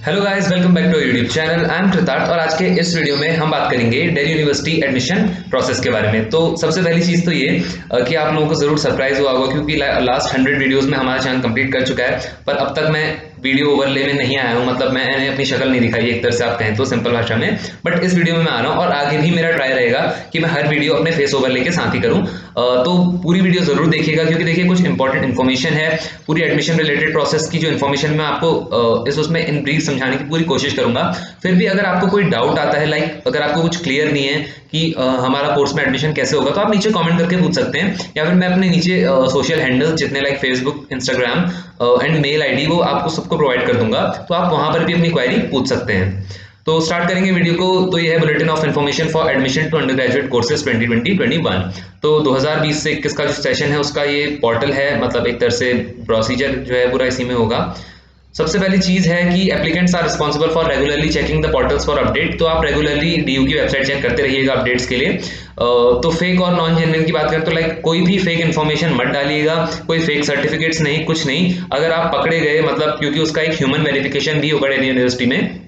Hello guys, welcome back to YouTube channel. I am Kritarth और आज के इस वीडियो में हम बात करेंगे दिल्ली यूनिवर्सिटी एडमिशन प्रोसेस के बारे में। तो सबसे पहली चीज़ तो ये कि आप लोगों को ज़रूर सरप्राइज हुआ होगा क्योंकि लास्ट 100 वीडियोस में हमारा चैनल कंप्लीट कर चुका है, पर अब तक मैं वीडियो ओवरले में नहीं आया हूँ। मतलब मैंने अपनी शक्ल नहीं दिखाई एक तरह से, आप कहें तो सिंपल भाषा में। बट इस वीडियो में मैं आ रहा हूँ और आगे भी मेरा ट्राई रहेगा कि मैं हर वीडियो अपने फेस ओवरले के साथ ही करूँ। तो पूरी वीडियो जरूर देखिएगा क्योंकि देखिए कुछ इंपॉर्टेंट इन्फॉर्मेशन है। पूरी एडमिशन रिलेटेड प्रोसेस की जो इन्फॉर्मेशन मैं आपको इस उसमें इन ब्रीफ समझाने की पूरी कोशिश करूंगा। फिर भी अगर आपको कोई डाउट आता है, लाइक अगर आपको कुछ क्लियर नहीं है कि हमारा कोर्स में एडमिशन कैसे होगा, तो आप नीचे कमेंट करके पूछ सकते हैं, या फिर मैं अपने नीचे सोशल हैंडल्स जितने like Facebook, Instagram and mail ID वो आपको सबको प्रोवाइड कर दूंगा, तो आप वहां पर भी अपनी क्वेरी पूछ सकते हैं। तो स्टार्ट करेंगे वीडियो को। तो ये है bulletin of information for admission to undergraduate courses 2020-21। तो 2020 से 21 का जो सेशन है उसका ये पोर्टल है, मतलब एक तरह से प्रोसीजर जो है पूरा इसी में होगा। सबसे पहली चीज है कि applicants are responsible for regularly checking the portals for update. तो आप रेगुलरली डीयू की वेबसाइट चेक करते रहिएगा अपडेट्स के लिए। तो फेक और नॉन जेन्युइन की बात करें तो लाइक कोई भी फेक इन्फॉर्मेशन मत डालिएगा, कोई फेक सर्टिफिकेट्स नहीं, कुछ नहीं। अगर आप पकड़े गए, मतलब क्योंकि उसका एक ह्यूमन वेरिफिकेशन भी होगा दिल्ली यूनिवर्सिटी में,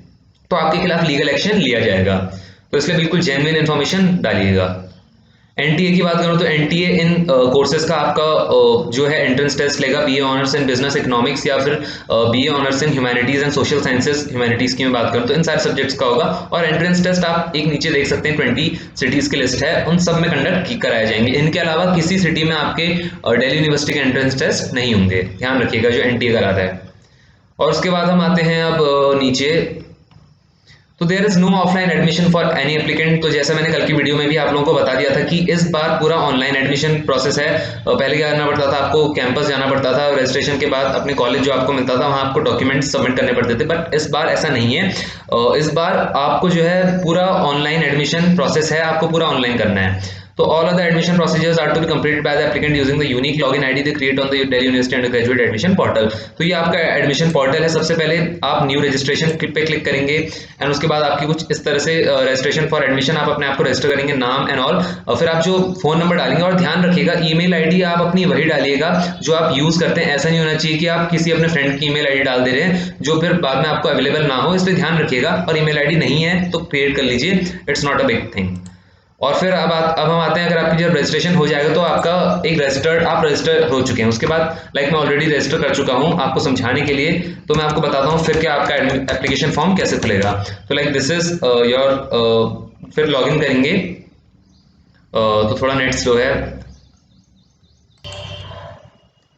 तो आपके खिलाफ लीगल एक्शन लिया जाएगा। तो इसलिए बिल्कुल जेन्युइन इन्फॉर्मेशन डालिएगा। एनटीए की बात करूं तो एनटीए इन कोर्सेज का आपका जो है एंट्रेंस टेस्ट लेगा। BA honours in business economics या फिर BA honours in humanities and social sciences, humanities की मैं बात करूं तो इन सारे सब्जेक्ट्स का होगा। और एंट्रेंस टेस्ट आप एक नीचे देख सकते हैं 20 सिटीज की लिस्ट है, उन सब में कंडक्ट कराए जाएंगे। इनके अलावा किसी सिटी में आपके दिल्ली यूनिवर्सिटी के एंट्रेंस टेस्ट नहीं होंगे, ध्यान रखिएगा, जो एनटीए करा रहा है। और उसके बाद हम आते हैं अब नीचे। तो there is no offline admission for any applicant. तो जैसा मैंने कल की वीडियो में भी आप लोगों को बता दिया था कि इस बार पूरा ऑनलाइन एडमिशन प्रोसेस है। पहले क्या करना पड़ता था, आपको कैंपस जाना पड़ता था, रजिस्ट्रेशन के बाद अपने कॉलेज जो आपको मिलता था वहां आपको डॉक्यूमेंट्स सबमिट करने पड़ते थे। बट इस बार ऐसा नहीं है। इस बार आपको जो है पूरा ऑनलाइन एडमिशन प्रोसेस है, आपको पूरा ऑनलाइन करना है। तो all other admission procedures are to be completed by the applicant using the unique login ID they create on the Delhi University Undergraduate Admission Portal। तो ये आपका एडमिशन पोर्टल है। सबसे पहले आप न्यू रजिस्ट्रेशन पे क्लिक करेंगे एंड उसके बाद आपकी कुछ इस तरह से रजिस्ट्रेशन फॉर एडमिशन, आप अपने आप को रजिस्टर करेंगे, नाम एंड ऑल। फिर आप जो फोन नंबर डालेंगे, और ध्यान रखिएगा ईमेल आईडी आप अपनी वही डालिएगा जो आप यूज करते हैं। ऐसा नहीं होना चाहिए कि आप किसी अपने फ्रेंड की ईमेल आईडी डाल दे रहे हैं जो फिर बाद में आपको अवेलेबल ना हो, इसलिए ध्यान रखिएगा। और ईमेल आईडी नहीं है तो क्रिएट कर लीजिए, it's not a big thing. और फिर अब हम आते हैं, अगर आपकी जब रजिस्ट्रेशन हो जाएगा तो आपका एक आप रजिस्टर हो चुके हैं। उसके बाद लाइक मैं ऑलरेडी रजिस्टर कर चुका हूं आपको समझाने के लिए, तो मैं आपको बताता हूं फिर क्या आपका एप्लीकेशन फॉर्म कैसे खुलेगा। तो लाइक दिस इज योर, फिर लॉगिन करेंगे। तो थोड़ा नेट स्लो है।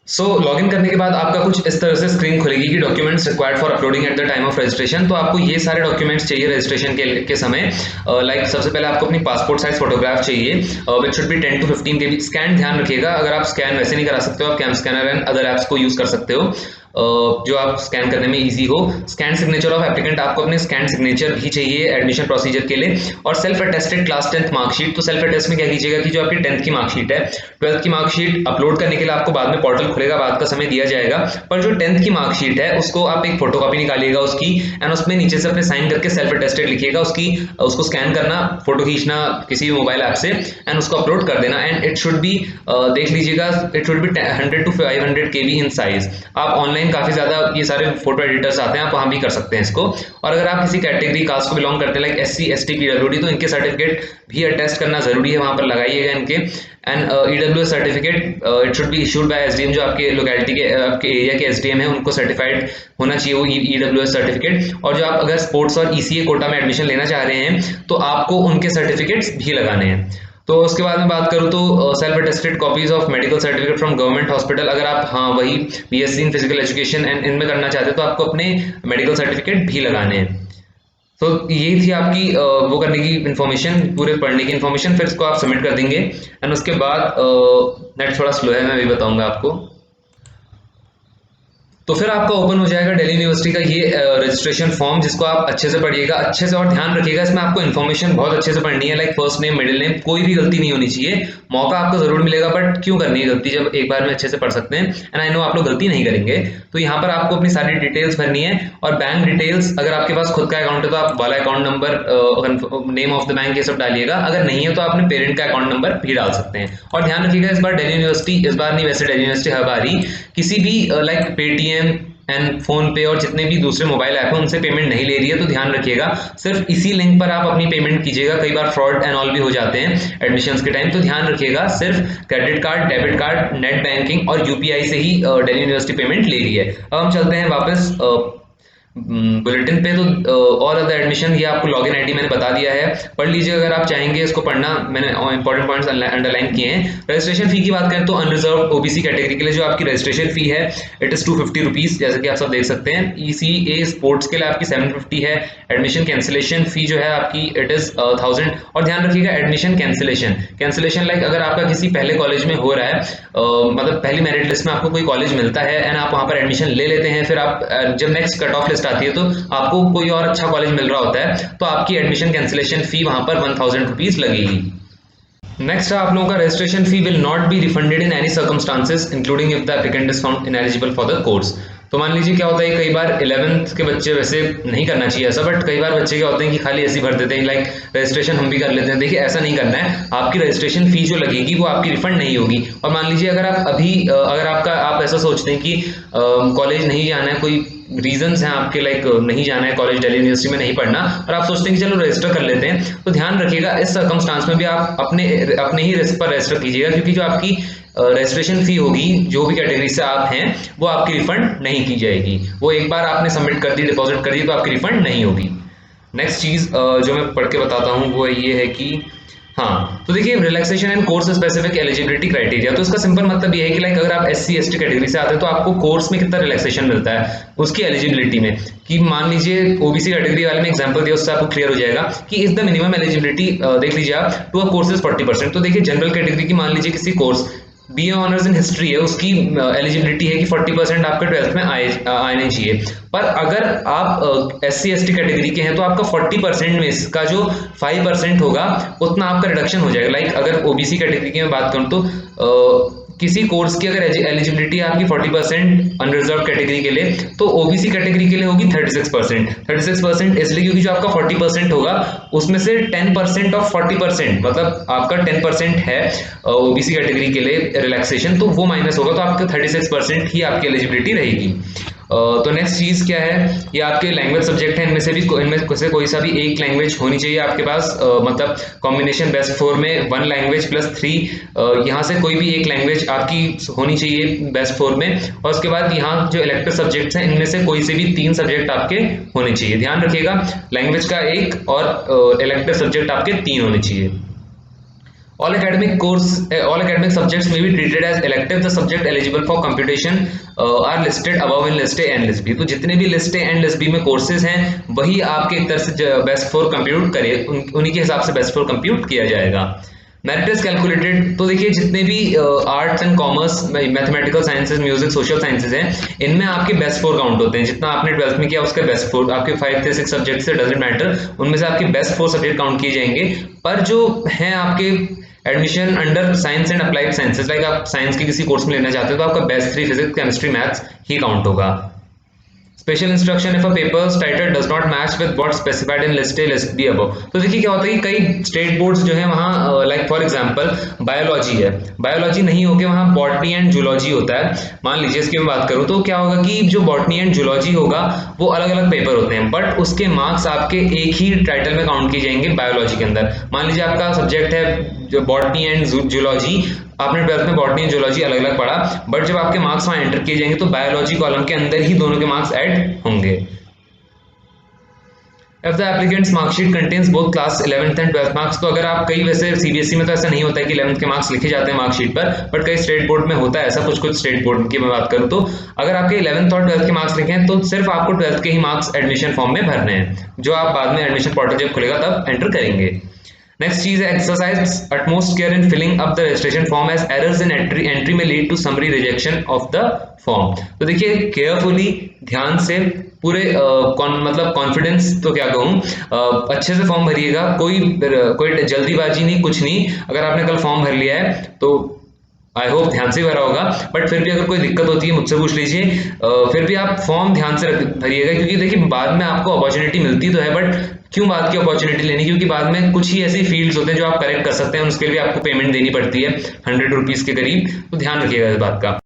लॉगिन करने के बाद आपका कुछ इस तरह से स्क्रीन खुलेगी कि documents required for uploading at the time of registration. तो आपको ये सारे डॉक्यूमेंट्स चाहिए रजिस्ट्रेशन के समय। लाइक सबसे पहले आपको अपनी पासपोर्ट साइज फोटोग्राफ चाहिए which should be 10 to 15 KB। Scan ध्यान रखिएगा, अगर आप स्कैन वैसे नहीं करा सकते हो, आप CamScanner and other apps को यूज कर सकते हो जो आप स्कैन करने में इजी हो। स्कैन सिग्नेचर ऑफ एप्लीकेंट, आपको अपने स्कैन सिग्नेचर भी चाहिए एडमिशन प्रोसीजर के लिए। और self attested class 10th marksheet. तो सेल्फ अटेस्ट में क्या कीजिएगा कि जो आपकी 10th की मार्कशीट है, 12th की मार्कशीट अपलोड करने के लिए आपको बाद में पोर्टल खुलेगा, बाद का समय दिया जाएगा। पर जो 10th की मार्कशीट है उसको आप एक फोटोकॉपी निकालिएगा उसकी, एंड उसमें नीचे से अपने साइन करके सेल्फ अटेस्टेड लिखिएगा उसकी, उसको स्कैन करना, फोटो खींचना किसी भी मोबाइल ऐप से एंड उसको अपलोड कर देना। एंड इट शुड बी, देख लीजिएगा, it should be 100 to 500 KB in size. आप ऑनलाइन काफी ज्यादा ये सारे फोटो एडिटर्स आते हैं, आप वहां भी कर सकते हैं इसको। और अगर आप किसी कैटेगरी कास्ट को बिलोंग करते हैं लाइक SC ST PWD, तो इनके सर्टिफिकेट भी अटेस्ट करना जरूरी है, वहां पर लगाइएगा इनके। And EWS certificate it should be issued by SDM, जो आपके लोकेलिटी के आपके एरिया के SDM है उनको सर्टिफाइड होना चाहिए वो EWS सर्टिफिकेट। और जो आप अगर स्पोर्ट्स और ECA कोटा में एडमिशन लेना चाह रहे हैं तो आपको उनके सर्टिफिकेट्स भी लगाने हैं। तो उसके बाद में बात करूँ तो self attested copies of medical certificate from government hospital. अगर आप वही BSc in physical education and इनमें करना चाहते हैं तो आपको अपने मेडिकल सर्टिफिकेट भी लगाने हैं। तो ये थी आपकी वो करने की इन्फॉर्मेशन, पूरे पढ़ने की इन्फॉर्मेशन। फिर इसको आप सबमिट कर देंगे एंड उसके बाद नेट थोड़ा स्लो है, मैं भी बताऊंगा आपको। तो फिर आपका ओपन हो जाएगा दिल्ली यूनिवर्सिटी का ये रजिस्ट्रेशन फॉर्म, जिसको आप अच्छे से पढ़िएगा, अच्छे से। और ध्यान रखिएगा इसमें आपको इन्फॉर्मेशन बहुत अच्छे से पढ़नी है, like first name, middle name, कोई भी गलती नहीं होनी चाहिए। मौका आपको जरूर मिलेगा, बट क्यों करनी है गलती जब एक बार में अच्छे से पढ़ सकते हैं। एंड आई नो आप लोग गलती नहीं करेंगे। तो यहाँ पर आपको अपनी सारी डिटेल्स भरनी है। और बैंक डिटेल्स, अगर आपके पास खुद का अकाउंट है तो आप वाला account number, name of the bank, ये सब डालिएगा। अगर नहीं है तो अपने पेरेंट का अकाउंट नंबर भी डाल सकते हैं। और ध्यान रखिएगा इस बार दिल्ली यूनिवर्सिटी, इस बार नहीं वैसे दिल्ली यूनिवर्सिटी हर बार ही किसी भी लाइक पेटीएम, एंड फोन पे और जितने भी दूसरे मोबाइल ऐप हैं उनसे पेमेंट नहीं ले रही है, तो ध्यान रखिएगा सिर्फ इसी लिंक पर आप अपनी पेमेंट कीजिएगा। कई बार फ्रॉड एंड ऑल भी हो जाते हैं एडमिशंस के टाइम, तो ध्यान रखिएगा सिर्फ credit card, debit card, net banking और यूपीआई से ही दिल्ली यूनिवर्सिटी पेमेंट ले रही है। अब हम चलते हैं वापस बुलेटिन पे। तो और अदर एडमिशन, ये आपको लॉगिन आईडी मैंने बता दिया है, पढ़ लीजिए अगर आप चाहेंगे इसको पढ़ना, मैंने इंपॉर्टेंट पॉइंट्स अंडरलाइन किए हैं। रजिस्ट्रेशन फी की बात करें तो अनरिजर्व ओबीसी कैटेगरी के लिए जो आपकी रजिस्ट्रेशन फी है इट इज 250 रुपीज, जैसे कि आप सब देख सकते हैं। ईसीए स्पोर्ट्स के लिए आपकी 750 है। एडमिशन कैंसिलेशन फी जो है आपकी इट इज 1000। और ध्यान रखिएगा एडमिशन कैंसिलेशन लाइक अगर आपका किसी पहले कॉलेज में हो रहा है, मतलब पहली मेरिट लिस्ट में आपको कोई कॉलेज मिलता है एंड आप वहां पर एडमिशन ले लेते हैं, फिर आप जब नेक्स्ट कट ऑफ लिस्ट आती है तो आपको कोई और अच्छा कॉलेज मिल रहा होता है, तो आपकी एडमिशन कैंसिलेशन फी वहां पर 1000 रुपीज लगेगी। नेक्स्ट आप लोगों का registration fee will not be refunded in any circumstances including if the applicant is found ineligible for the course. तो मान लीजिए क्या होता है, कई बार 11th के बच्चे, वैसे नहीं करना चाहिए ऐसा, बट कई बार बच्चे क्या होते हैं कि खाली ऐसे भर देते हैं लाइक रजिस्ट्रेशन हम भी कर लेते हैं। देखिए ऐसा नहीं करना है, आपकी रजिस्ट्रेशन फी जो लगेगी वो आपकी रिफंड नहीं होगी। और मान लीजिए अगर आप अभी अगर आप ऐसा सोचते हैं कि कॉलेज नहीं जाना है, कोई रीजंस हैं आपके लाइक नहीं जाना है कॉलेज, दिल्ली यूनिवर्सिटी में नहीं पढ़ना, और आप सोचते हैं कि चलो रजिस्टर कर लेते हैं, तो ध्यान रखिएगा इस सर्कमस्टांस में भी आप अपने ही रिस्क पर रजिस्टर कीजिएगा, क्योंकि जो आपकी रजिस्ट्रेशन फी होगी जो भी कैटेगरी से आप हैं वो आपकी रिफंड नहीं की जाएगी। वो एक बार आपने सबमिट कर दी, डिपॉजिट कर दी, तो आपकी रिफंड नहीं होगी। नेक्स्ट चीज जो मैं पढ़ के बताता हूँ वो ये है कि हाँ, तो देखिए relaxation and course specific eligibility criteria, तो इसका सिंपल मतलब ये है कि लाइक अगर आप एससी एसटी कैटेगरी से आते हैं तो आपको कोर्स में कितना रिलैक्सेशन मिलता है उसकी एलिजिबिलिटी में। कि मान लीजिए ओबीसी कैटेगरी वाले में एग्जांपल दिया, उससे आपको क्लियर हो जाएगा कि इज द मिनिमम एलिजिबिलिटी, देख लीजिए आप, टू अ कोर्स इज 40%। तो देखिए जनरल कैटेगरी की मान लीजिए किसी course BA honours in history है, उसकी एलिजिबिलिटी है कि 40% आपके 12th में आने चाहिए। पर अगर आप एससी एसटी कैटेगरी के हैं तो आपका 40% में इसका जो 5% होगा उतना आपका रिडक्शन हो जाएगा। लाइक अगर ओबीसी कैटेगरी की मैं बात करूं तो किसी कोर्स की अगर एलिजिबिलिटी आपकी 40% अनरिजर्व कैटेगरी के लिए, तो ओबीसी कैटेगरी के लिए होगी 36%। 36% इसलिए क्योंकि जो आपका 40% होगा उसमें से 10% ऑफ 40%, मतलब आपका 10% है ओबीसी कैटेगरी के लिए रिलैक्सेशन, तो वो माइनस होगा, तो आपका 36% ही आपकी एलिजिबिलिटी रहेगी। तो नेक्स्ट चीज क्या है, ये आपके लैंग्वेज सब्जेक्ट है, इनमें से कोई सा भी एक लैंग्वेज होनी चाहिए आपके पास, मतलब कॉम्बिनेशन बेस्ट 4 में 1 लैंग्वेज प्लस 3, यहाँ से कोई भी एक लैंग्वेज आपकी होनी चाहिए बेस्ट 4 में। और उसके बाद यहाँ जो इलेक्टिव सब्जेक्ट्स हैं इनमें से कोई से भी 3 सब्जेक्ट आपके होने चाहिए। ध्यान रखिएगा लैंग्वेज का 1 और इलेक्टिव सब्जेक्ट आपके 3 होने चाहिए। All academic subjects may be treated as elective. The subject eligible for computation are listed above in list A and list B. तो जितने भी list A and list B में कोर्सेज हैं वही आपके एक तरह से बेस्ट 4 कंप्यूट करे, उन्हीं के हिसाब से बेस्ट 4 कंप्यूट किया जाएगा। मेरिट इज कैलकुलेटेड, तो देखिए जितने भी arts and commerce, mathematical sciences, music, social sciences हैं, इनमें आपके बेस्ट 4 काउंट होते हैं। जितना आपने 12th में किया उसके बेस्ट 4, आपके 5 से 6 सब्जेक्ट से डजंट मैटर, उनमें से आपके बेस्ट 4 सब्जेक्ट काउंट किए जाएंगे। पर जो हैं आपके admission under science and applied sciences, like आप साइंस के किसी कोर्स में लेना चाहते हो तो आपका बेस्ट 3 फिजिक्स, केमिस्ट्री, मैथ्स ही काउंट होगा। Special instruction if a papers title does not match with what specified in list A list be above. तो देखिए क्या होता है कि कई स्टेट बोर्ड्स जो है वहाँ लाइक फॉर एग्जांपल बायोलॉजी है, बायोलॉजी नहीं होके वहाँ बॉटनी एंड जूलॉजी होता है। मान लीजिए इसकी मैं बात करूँ तो क्या होगा कि जो बॉटनी एंड जूलॉजी होगा वो अलग अलग पेपर होते हैं, बट उसके मार्क्स आपके एक ही टाइटल में काउंट किए जाएंगे बायोलॉजी के अंदर। मान लीजिए आपका सब्जेक्ट है जो बॉटनी एंड जूलॉजी, आपने 12th में बॉटनी एंड जूलॉजी अलग अलग पढ़ा, बट जब आपके मार्क्स वहां एंटर किए जाएंगे तो बायोलॉजी कॉलम के अंदर ही दोनों के मार्क्स ऐड होंगे। If the applicant's marksheet contains both class 11th and 12th marks, तो अगर आप कई, वैसे सीबीएसई में तो ऐसा नहीं होता है कि 11th के मार्क्स लिखे जाते हैं मार्कशीट पर, बट कई स्टेट बोर्ड में होता है ऐसा, कुछ स्टेट बोर्ड की मैं बात करूं तो अगर आपके 11th और 12th के मार्क्स लिखे हैं तो सिर्फ आपको 12th के ही मार्क्स एडमिशन फॉर्म में भरने हैं, जो आप बाद में एडमिशन पोर्टल जब खुलेगा तब एंटर करेंगे। नेक्स्ट चीज है exercise utmost care in filling up the registration form as errors in entry में lead to summary rejection of the form. तो देखिए केयरफुली, ध्यान से, पूरे मतलब कॉन्फिडेंस तो क्या कहूँ, अच्छे से फॉर्म भरिएगा, कोई जल्दीबाजी नहीं, कुछ नहीं। अगर आपने कल फॉर्म भर लिया है तो आई होप ध्यान से भरा होगा, बट फिर भी अगर कोई दिक्कत होती है मुझसे पूछ लीजिए। फिर भी आप फॉर्म ध्यान से भरिएगा, क्योंकि देखिए बाद में आपको अपॉर्चुनिटी मिलती तो है, बट क्यों बाद की अपॉर्चुनिटी लेनी, क्योंकि बाद में कुछ ही ऐसी फील्ड्स होते हैं जो आप करेक्ट कर सकते हैं, उसके लिए आपको पेमेंट देनी पड़ती है 100 रुपीज के करीब, तो ध्यान रखिएगा इस बात का।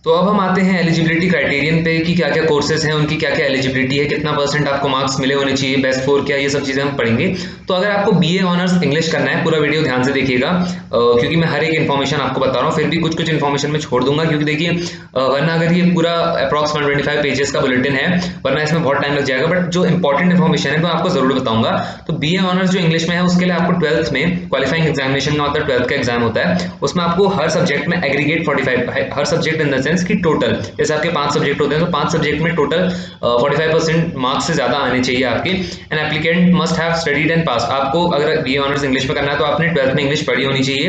तो अब हम आते हैं एलिजिबिलिटी क्राइटेरियन पे कि क्या क्या कोर्सेज हैं, उनकी क्या क्या एलिजिबिलिटी है, कितना परसेंट आपको मार्क्स मिले होने चाहिए, बेस्ट फोर क्या, ये सब चीज़ें हम पढ़ेंगे। तो अगर आपको बीए ऑनर्स इंग्लिश करना है, पूरा वीडियो ध्यान से देखिएगा, क्योंकि मैं हर एक इन्फॉर्मेशन आपको बता रहा हूँ, फिर भी कुछ कुछ इन्फॉर्मेशन मैं छोड़ दूंगा, क्योंकि देखिए वरना अगर ये पूरा अप्रॉक्स 125 पेजेस का बुलेटिन है, वरना इसमें बहुत टाइम लग जाएगा। बट जो इंपॉर्टेंट इन्फॉर्मेशन है मैं आपको जरूर बताऊंगा। तो बीए ऑनर्स जो इंग्लिश में है, उसके लिए आपको 12th में क्वालिफाइंग एग्जामिनेशन में मतलब 12th का एग्जाम होता है, उसमें आपको हर सब्जेक्ट में aggregate 45, her subject in the sense कि टोटल, जैसे आपके 5 सब्जेक्ट होते हैं तो 5 सब्जेक्ट में टोटल 45% मार्क्स से ज्यादा आने चाहिए आपके। An applicant must have studied and pass, आपको अगर बीए ऑनर्स इंग्लिश में करना है तो आपने 12th में इंग्लिश पढ़ी होनी चाहिए।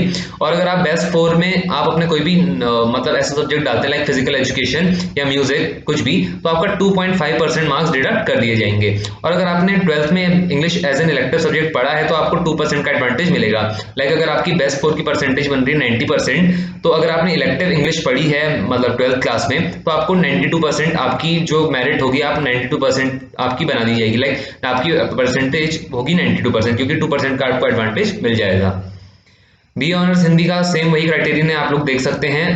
और अगर आप बेस्ट 4 में आप अपने कोई भी मतलब ऐसा सब्जेक्ट डालते हैं लाइक फिजिकल एजुकेशन या म्यूजिक कुछ भी, तो आपका 2.5% मार्क्स डिडक्ट कर दिए जाएंगे। और अगर आपने 12th में English as an elective subject पढ़ा है तो आपको 2% का एडवांटेज मिलेगा। लाइक अगर आपकी बेस्ट 4 की परसेंटेज बन रही है 90%, तो अगर आपने इलेक्टिव इंग्लिश पढ़ी है मतलब 12th क्लास में, तो आपको 92% आपकी जो मेरिट होगी, आप 92% आपकी बना दी जाएगी। लाइक आपकी परसेंटेज होगी 92%, क्योंकि 2% का आपको एडवांटेज मिल जाएगा। बी ऑनर्स हिंदी का सेम वही क्राइटेरियन है, आप लोग देख सकते हैं,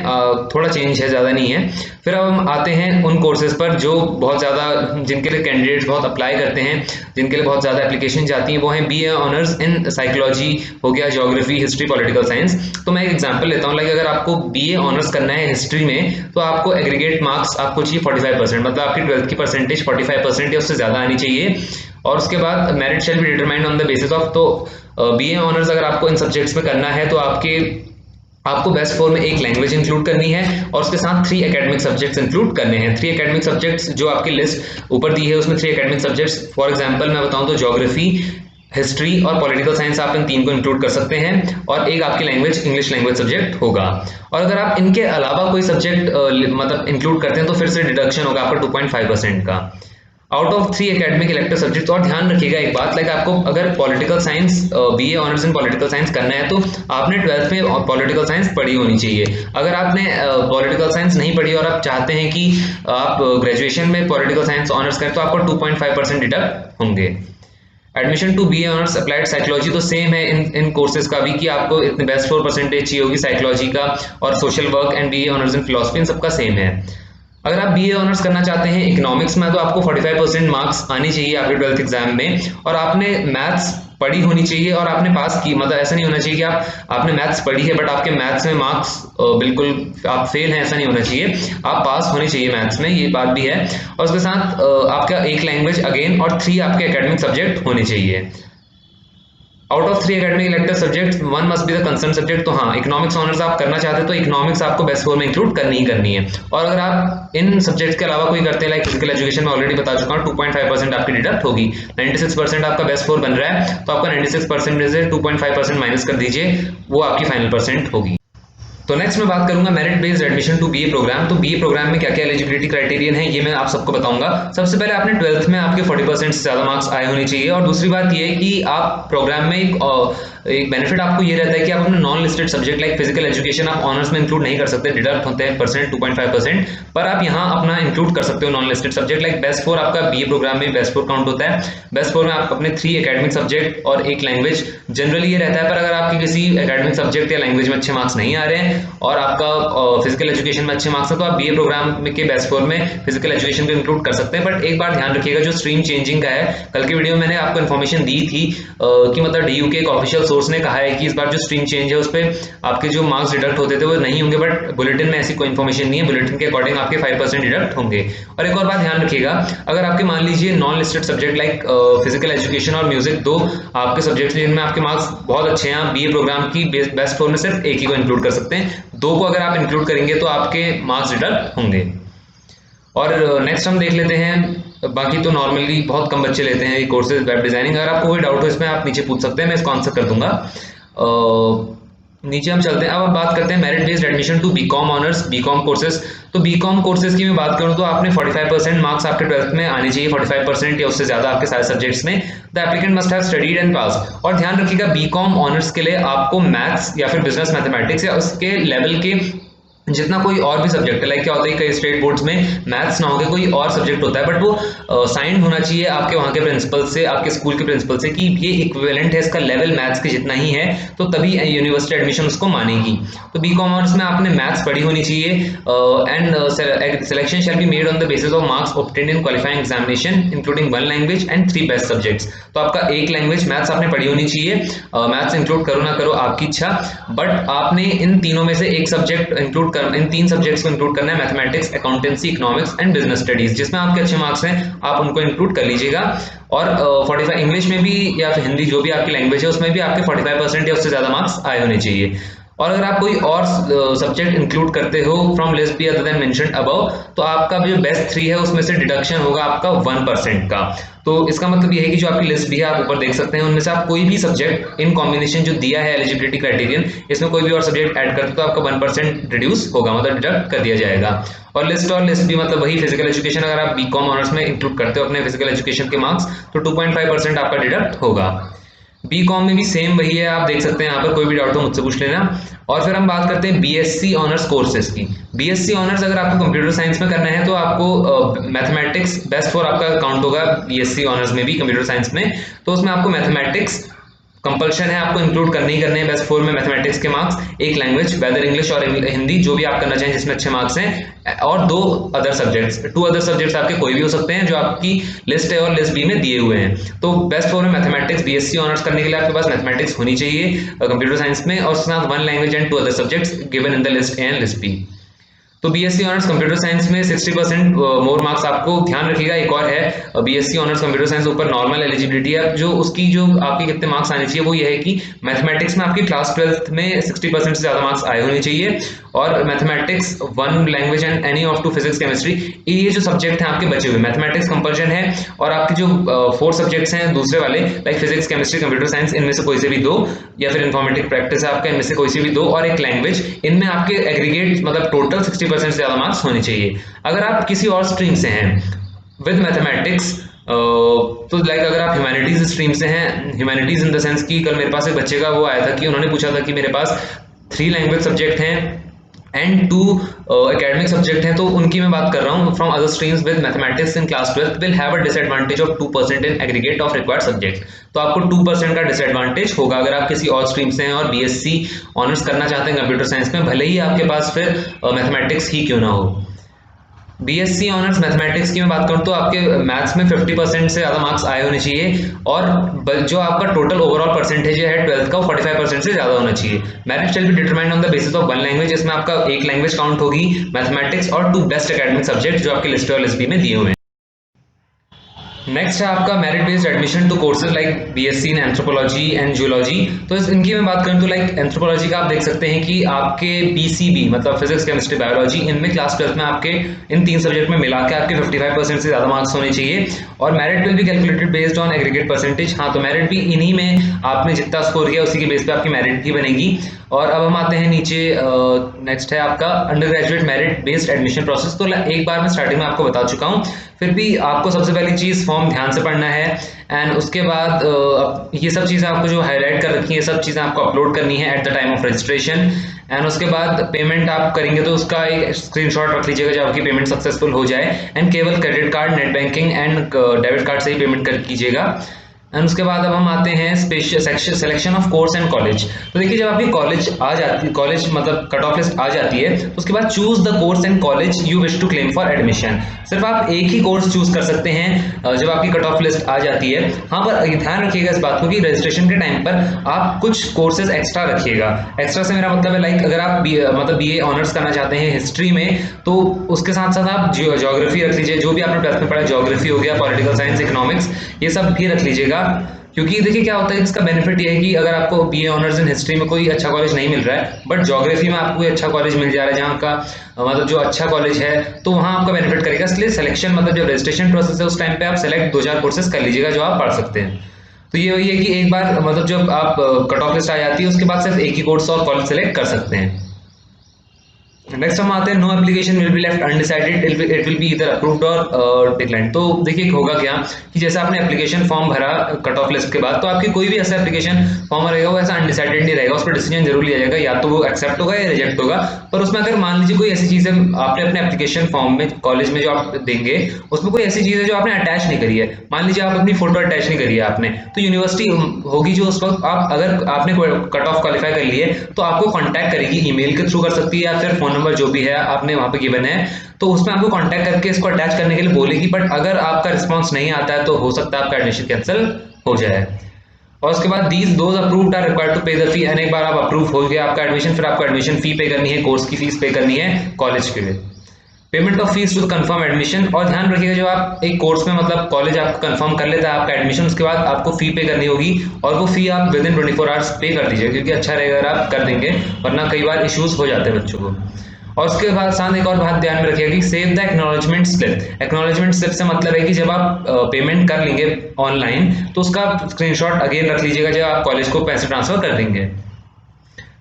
थोड़ा चेंज है, ज़्यादा नहीं है। फिर अब हम आते हैं उन कोर्सेज पर जो बहुत ज़्यादा, जिनके लिए कैंडिडेट्स बहुत अप्लाई करते हैं, जिनके लिए बहुत ज़्यादा एप्लीकेशन जाती हैं, वो हैं बी ऑनर्स इन साइकोलॉजी हो गया, ज्योग्राफी, हिस्ट्री, पॉलिटिकल साइंस। तो मैं एक एग्जांपल लेता हूँ, लाइक अगर आपको बी ऑनर्स करना है हिस्ट्री में, तो आपको एग्रीगेट मार्क्स आपको चाहिए 45%, मतलब आपकी 12th की परसेंटेज 45% या उससे ज़्यादा आनी चाहिए। और उसके बाद merit shall be determined on the basis of, तो बीए ऑनर्स अगर आपको इन सब्जेक्ट्स में करना है तो आपको बेस्ट 4 में एक लैंग्वेज इंक्लूड करनी है और उसके साथ 3 एकेडमिक सब्जेक्ट्स इंक्लूड करने हैं। 3 एकेडमिक सब्जेक्ट्स जो आपकी लिस्ट ऊपर दी है उसमें 3 एकेडमिक सब्जेक्ट्स, फॉर एग्जांपल मैं बताऊं तो ज्योग्राफी, हिस्ट्री और पॉलिटिकल साइंस, आप इन 3 को इंक्लूड कर सकते हैं। और एक आपकी लैंग्वेज इंग्लिश लैंग्वेज सब्जेक्ट होगा। और अगर आप इनके अलावा कोई सब्जेक्ट मतलब इंक्लूड करते हैं तो फिर से डिडक्शन होगा आपका 2.5% का out of 3 academic elective subjects. और ध्यान रखिएगा एक बात, लाइक आपको अगर पॉलिटिकल साइंस, बीए ऑनर्स इन पॉलिटिकल साइंस करना है तो आपने 12th में पॉलिटिकल साइंस पढ़ी होनी चाहिए। अगर आपने पॉलिटिकल साइंस नहीं पढ़ी और आप चाहते हैं कि आप ग्रेजुएशन में पॉलिटिकल साइंस ऑनर्स करें तो आपको 2.5% डिडक्ट होंगे। Admission to BA honours applied psychology तो सेम है इन कोर्सेज का भी, कि आपको इतने बेस्ट 4% चाहिए होगी साइकोलॉजी का, और social work and BA honours in philosophy, इन सबका सेम है। अगर आप बीए ऑनर्स करना चाहते हैं इकोनॉमिक्स में, तो आपको 45% मार्क्स आनी चाहिए आपके 12th एग्जाम में, और आपने मैथ्स पढ़ी होनी चाहिए और आपने पास की, मतलब ऐसा नहीं होना चाहिए कि आपने मैथ्स पढ़ी है बट आपके मैथ्स में मार्क्स बिल्कुल आप फेल हैं, ऐसा नहीं होना चाहिए। आप पास होने चाहिए मैथ्स में, ये बात भी है। और उसके साथ आपका एक लैंग्वेज अगेन और 3 आपके एकेडमिक सब्जेक्ट होने चाहिए। Out of 3 academic elective subject 1 must be the concern subject. तो हाँ, इकोनॉमिक्स ऑनर्स आप करना चाहते हैं तो इकोनॉमिक्स आपको बेस्ट 4 में इंक्लूड करनी ही करनी है। और अगर आप इन सब्जेक्ट्स के अलावा कोई करते हैं लाइक फिजिकल एजुकेशन में ऑलरेडी बता चुका हूँ 2.5% आपकी डिडक्ट होगी। 96% आपका बेस्ट 4 बन रहा है तो आपका 96% में से 2.5% माइनस कर दीजिए, वो आपकी फाइनल परसेंट होगी। तो नेक्स्ट मैं बात करूंगा merit based admission to BA programme. तो बीए प्रोग्राम में क्या क्या एलिजिबिलिटी क्राइटेरियन है ये मैं आप सबको बताऊंगा। सबसे पहले आपने 12th में आपके 40% से ज्यादा मार्क्स आए होने चाहिए। और दूसरी बात ये है कि आप प्रोग्राम में एक बेनिफिट आपको ये रहता है कि आप अपने non listed subject like physical education आप ऑनर्स में इंक्लूड नहीं कर सकते, डिडक्ट होते हैं परसेंट 2.5%, पर आप यहाँ अपना इंक्लूड कर सकते हो non listed subject like best 4 आपका बीए प्रोग्राम में बेस्ट 4 काउंट होता है। बेस्ट 4 में आप अपने 3 एकेडमिक सब्जेक्ट और एक लैंग्वेज जनरली ये रहता है। पर अगर आपके किसी एकेडमिक सब्जेक्ट या लैंग्वेज में अच्छे मार्क्स नहीं आ रहे हैं और आपका फिजिकल एजुकेशन में अच्छे मार्क्स है तो आप बीए प्रोग्राम के बेस्ट 4 में फिजिकल एजुकेशन को इंक्लूड कर सकते हैं। बट एक बार ध्यान रखिएगा, जो स्ट्रीम चेंजिंग का है, कल की वीडियो में मैंने आपको इन्फॉर्मेशन दी थी कि मतलब डीयू के एक ऑफिशियल सोर्स ने कहा है कि इस बार जो स्ट्रीम चेंज है उस पर आपके जो मार्क्स डिडक्ट होते थे वो नहीं होंगे, बट बुलेटिन में ऐसी कोई इन्फॉर्मेशन नहीं है। बुलेटिन के अकॉर्डिंग आपके 5% डिडक्ट होंगे। और एक और बात ध्यान रखिएगा, अगर आपके मान लीजिए non listed subject like physical education और म्यूजिक, दो आपके सब्जेक्ट जिनमें आपके मार्क्स बहुत अच्छे हैं, बीए प्रोग्राम की बेस्ट 4 में सिर्फ एक ही को इंक्लूड कर सकते हैं, दो को अगर आप इंक्लूड करेंगे तो आपके मार्क्स डिडक्ट होंगे। और नेक्स्ट हम देख लेते हैं, बाकी तो नॉर्मली बहुत कम बच्चे लेते हैं ये कोर्सेज वेब डिजाइनिंग। अगर आपको कोई डाउट हो इसमें आप नीचे पूछ सकते हैं, मैं इसको आंसर कर दूंगा। नीचे हम चलते हैं, अब हम बात करते हैं merit based admission to BCom honours, BCom courses. तो बीकॉम कोर्सेज की मैं बात करूं तो आपने 45% मार्क्स आपके 12th में आने चाहिए, 45% या उससे ज्यादा आपके सारे सब्जेक्ट्स में। The applicant must have studied and pass. और ध्यान रखिएगा बीकॉम ऑनर्स के लिए आपको मैथ्स या फिर बिजनेस मैथमेटिक्स या उसके लेवल के जितना कोई और भी सब्जेक्ट है, लाइक क्या होता है कई स्टेट बोर्ड्स में मैथ्स ना होकर कोई और सब्जेक्ट होता है, बट वो साइन होना चाहिए आपके वहाँ के प्रिंसिपल से, आपके स्कूल के प्रिंसिपल से, कि ये इक्विवेलेंट है, इसका लेवल मैथ्स के जितना ही है, तो तभी यूनिवर्सिटी एडमिशन उसको मानेगी। तो बी कॉमर्स में आपने मैथ्स पढ़ी होनी चाहिए। And selection shall be made on the basis of marks obtained in qualifying examination including 1 language and 3 best subjects. तो आपका एक लैंग्वेज मैथ्स आपने पढ़ी होनी चाहिए, मैथ्स इंक्लूड करो ना करो आपकी इच्छा, बट आपने इन तीनों में से एक सब्जेक्ट इंक्लूड इन 3 सब्जेक्ट्स को इंक्लूड करना है, mathematics, accountancy, economics and business studies, जिसमें आपके अच्छे मार्क्स हैं आप उनको इंक्लूड कर लीजिएगा। और 45 इंग्लिश में भी या फिर हिंदी जो भी आपकी लैंग्वेज है उसमें भी आपके 45% या उससे ज्यादा मार्क्स आए होने चाहिए। और अगर आप कोई और सब्जेक्ट इंक्लूड करते हो from list B other than mentioned above, तो आपका जो बेस्ट 3 है उसमें से डिडक्शन होगा आपका 1% का। तो इसका मतलब ये है कि जो आपकी लिस्ट भी है आप ऊपर देख सकते हैं, उनमें से आप कोई भी सब्जेक्ट इन कॉम्बिनेशन जो दिया है एलिजिबिलिटी क्राइटेरियन, इसमें कोई भी और सब्जेक्ट ऐड करते तो आपका 1% रिड्यूस होगा, मतलब डिडक्ट कर दिया जाएगा। और लिस्ट भी मतलब वही फिजिकल एजुकेशन, अगर आप बीकॉम ऑनर्स में इंक्लूड करते हो अपने फिजिकल एजुकेशन के मार्क्स, तो 2.5% आपका डिडक्ट होगा। बी कॉम में भी सेम वही है, आप देख सकते हैं यहाँ पर, कोई भी डाउट हो मुझसे पूछ लेना। और फिर हम बात करते हैं बीएससी ऑनर्स कोर्सेज की। बीएससी ऑनर्स अगर आपको कंप्यूटर साइंस में करना है तो आपको मैथमेटिक्स बेस्ट फॉर आपका काउंट होगा बीएससी ऑनर्स में भी, कंप्यूटर साइंस में। तो उसमें आपको मैथमेटिक्स कंपल्शन है, आपको इंक्लूड करने ही करने हैं बेस्ट 4 में मैथमेटिक्स के मार्क्स, एक लैंग्वेज वेदर इंग्लिश और हिंदी जो भी आप करना चाहें जिसमें अच्छे मार्क्स हैं, और 2 अदर सब्जेक्ट्स, 2 अदर सब्जेक्ट्स आपके कोई भी हो सकते हैं जो आपकी लिस्ट है और लिस्ट बी में दिए हुए हैं। तो बेस्ट 4 में मैथमेटिक्स, बीएससी ऑनर्स करने के लिए आपके पास मैथमेटिक्स होनी चाहिए कंप्यूटर साइंस में, और उसके साथ 1 language and 2 other subjects given in the list A and list B. तो बीएससी ऑनर्स कंप्यूटर साइंस में 60% मोर मार्क्स आपको ध्यान रखिएगा। एक और है बीएससी ऑनर्स कंप्यूटर साइंस ऊपर नॉर्मल एलिजिबिलिटी है, जो उसकी जो आपके कितने मार्क्स आने चाहिए वो ये है कि मैथमेटिक्स में आपकी क्लास 12th में 60% से ज्यादा मार्क्स आए होने चाहिए, और mathematics 1 language and any of 2 physics chemistry, ये जो सब्जेक्ट हैं आपके बचे हुए, मैथमेटिक्स कंपल्शन है, और आपके जो 4 सब्जेक्ट्स हैं दूसरे वाले like physics chemistry computer science, इनमें से कोई से भी 2, या फिर इन्फॉर्मेटिक प्रैक्टिस है आपका, इनमें से कोई से भी 2, और एक लैंग्वेज, इनमें आपके एग्रीगेट मतलब टोटल 60% से ज्यादा मार्क्स होने चाहिए। अगर आप किसी और स्ट्रीम से हैं विद मैथमेटिक्स, तो लाइक अगर आप ह्यूमैनिटीज स्ट्रीम से हैं, ह्यूमैनिटीज इन द सेंस कि कल मेरे पास एक बच्चे का वो आया था कि उन्होंने पूछा था कि मेरे पास 3 लैंग्वेज सब्जेक्ट हैं एंड 2 एकेडमिक सब्जेक्ट हैं, तो उनकी मैं बात कर रहा हूँ from other streams with mathematics in class 12th will have a disadvantage of 2% in aggregate of required subject. तो आपको 2% का डिसएडवांटेज होगा अगर आप किसी और स्ट्रीम से हैं और बीएससी ऑनर्स करना चाहते हैं कंप्यूटर साइंस में, भले ही आपके पास फिर मैथमेटिक्स ही क्यों ना हो। बीएससी ऑनर्स मैथमेटिक्स की मैं बात करूं तो आपके मैथ्स में 50% से ज़्यादा मार्क्स आए होने चाहिए, और जो आपका टोटल ओवरऑल परसेंटेज है 12th का वो 45% से ज़्यादा होना चाहिए। Merit shall be determined on the basis of 1 language, इसमें आपका एक लैंग्वेज काउंट होगी, मैथमेटिक्स, और 2 बेस्ट एकेडमिक सब्जेक्ट जो आपके लिस्ट और लिस्ट बी में दिए हुए हैं। नेक्स्ट है आपका merit based admission to courses like BSc in anthropology and geology. तो इनकी मैं बात करूं तो लाइक एंथ्रोपोलॉजी का आप देख सकते हैं कि आपके पीसीबी मतलब फिजिक्स केमिस्ट्री बायोलॉजी, इनमें क्लास 12th में आपके इन 3 सब्जेक्ट में मिला के आपके 55% से ज़्यादा मार्क्स होने चाहिए, और merit will be calculated based on aggregate percentage. हाँ, तो मेरिट भी इन्हीं में आपने जितना स्कोर किया उसी के बेस पे आपकी मेरिट भी बनेगी। और अब हम आते हैं नीचे, नेक्स्ट है आपका under graduate merit based admission process. तो एक बार मैं स्टार्टिंग में आपको बता चुका हूँ, फिर भी आपको सबसे पहली चीज़ फॉर्म ध्यान से पढ़ना है, एंड उसके बाद ये सब चीज़ें आपको जो हाईलाइट कर रखी है सब चीज़ें आपको अपलोड करनी है at the time of registration. And उसके बाद पेमेंट आप करेंगे तो उसका एक स्क्रीनशॉट रख लीजिएगा जब आपकी पेमेंट सक्सेसफुल हो जाए, एंड केवल credit card, net banking and debit card से ही पेमेंट कर कीजिएगा। एंड उसके बाद अब हम आते हैं special section selection of course and college. तो देखिए, जब आपकी कॉलेज आ जाती, कॉलेज मतलब कट ऑफ लिस्ट आ जाती है, तो उसके बाद choose the course and college you wish to claim for admission. सिर्फ आप एक ही कोर्स चूज कर सकते हैं जब आपकी कट ऑफ लिस्ट आ जाती है। हाँ, पर ध्यान रखिएगा इस बात को कि रजिस्ट्रेशन के टाइम पर आप कुछ कोर्सेज एक्स्ट्रा रखिएगा। एक्स्ट्रा से मेरा मतलब है लाइक अगर आप बीए ऑनर्स करना चाहते हैं हिस्ट्री में, तो उसके साथ साथ आप ज्योग्राफी रख लीजिए, जो भी आपने 12th में पढ़ा, ज्योग्राफी हो गया, पॉलिटिकल साइंस, इकोनॉमिक्स, ये सब भी रख लीजिएगा। क्योंकि देखिए क्या होता है, इसका बेनिफिट ये है कि अगर आपको बीए ऑनर्स इन हिस्ट्री में कोई अच्छा कॉलेज नहीं मिल रहा है, बट ज्योग्राफी में आपको कोई अच्छा कॉलेज मिल जा रहा है जहाँ का मतलब जो अच्छा कॉलेज है, तो वहाँ आपका बेनिफिट करेगा। इसलिए सिलेक्शन मतलब जब रजिस्ट्रेशन प्रोसेस है उस टाइम पे आप सेलेक्ट 2-4 कोर्सेज कर लीजिएगा जो आप पढ़ सकते हैं। तो ये वही है कि एक बार मतलब जब आप कट ऑफ लिस्ट आ जाती है उसके बाद सिर्फ एक ही कोर्स और कॉलेज सेलेक्ट कर सकते हैं। नेक्स्ट हम आते हैं, no application will be left undecided, it will be either approved और डिक्लाइंड। तो देखिए होगा क्या कि जैसे आपने एप्लीकेशन फॉर्म भरा कट ऑफ लिस्ट के बाद, तो आपकी कोई भी ऐसा एप्लीकेशन फॉर्म रहेगा वो ऐसा अनडिसाइडेड नहीं रहेगा, उस पर डिसीजन जरूर लिया जाएगा, या तो वो एक्सेप्ट होगा या रिजेक्ट होगा। पर उसमें अगर मान लीजिए कोई ऐसी चीज़ है आपने अपने एप्लीकेशन फॉर्म में कॉलेज में जो आप देंगे उसमें कोई ऐसी चीज़ है जो आपने अटैच नहीं करी है, मान लीजिए आप अपनी फोटो अटैच नहीं करी है आपने, तो यूनिवर्सिटी होगी जो उस वक्त आप अगर आपने कट ऑफ क्वालिफाई कर लिए तो आपको कॉन्टैक्ट करेगी, ईमेल के थ्रू कर सकती है या फिर फोन नंबर जो भी है आपने वहां पे गिवन है, तो उसमें आपको कांटेक्ट करके इसको अटैच करने के लिए बोलेगी। बट अगर आपका रिस्पांस नहीं आता है तो हो सकता है आपका एडमिशन कैंसिल हो जाए। और उसके बाद these those approved are required to pay the fee, एक बार आप अप्रूव हो गया आपका एडमिशन, फिर आपको एडमिशन फी पे करनी है, कोर्स की फीस पे करनी है कॉलेज के लिए। Payment of fees to confirm admission, और ध्यान रखिएगा जो आप एक कोर्स में मतलब कॉलेज आपको कंफर्म कर लेता है आपका एडमिशन, उसके बाद आपको फी पे करनी होगी, और वो फी आप विद इन 24 आवर्स पे कर दीजिए, क्योंकि अच्छा रहेगा अगर आप कर देंगे, वरना कई बार इश्यूज हो जाते हैं बच्चों को। और उसके बाद साथ एक और बात ध्यान में रखिएगा कि save the acknowledgement slip. Acknowledgement slip से मतलब है कि जब आप पेमेंट कर लेंगे ऑनलाइन तो उसका स्क्रीनशॉट अगेन रख लीजिएगा जब आप कॉलेज को पैसे ट्रांसफर कर देंगे।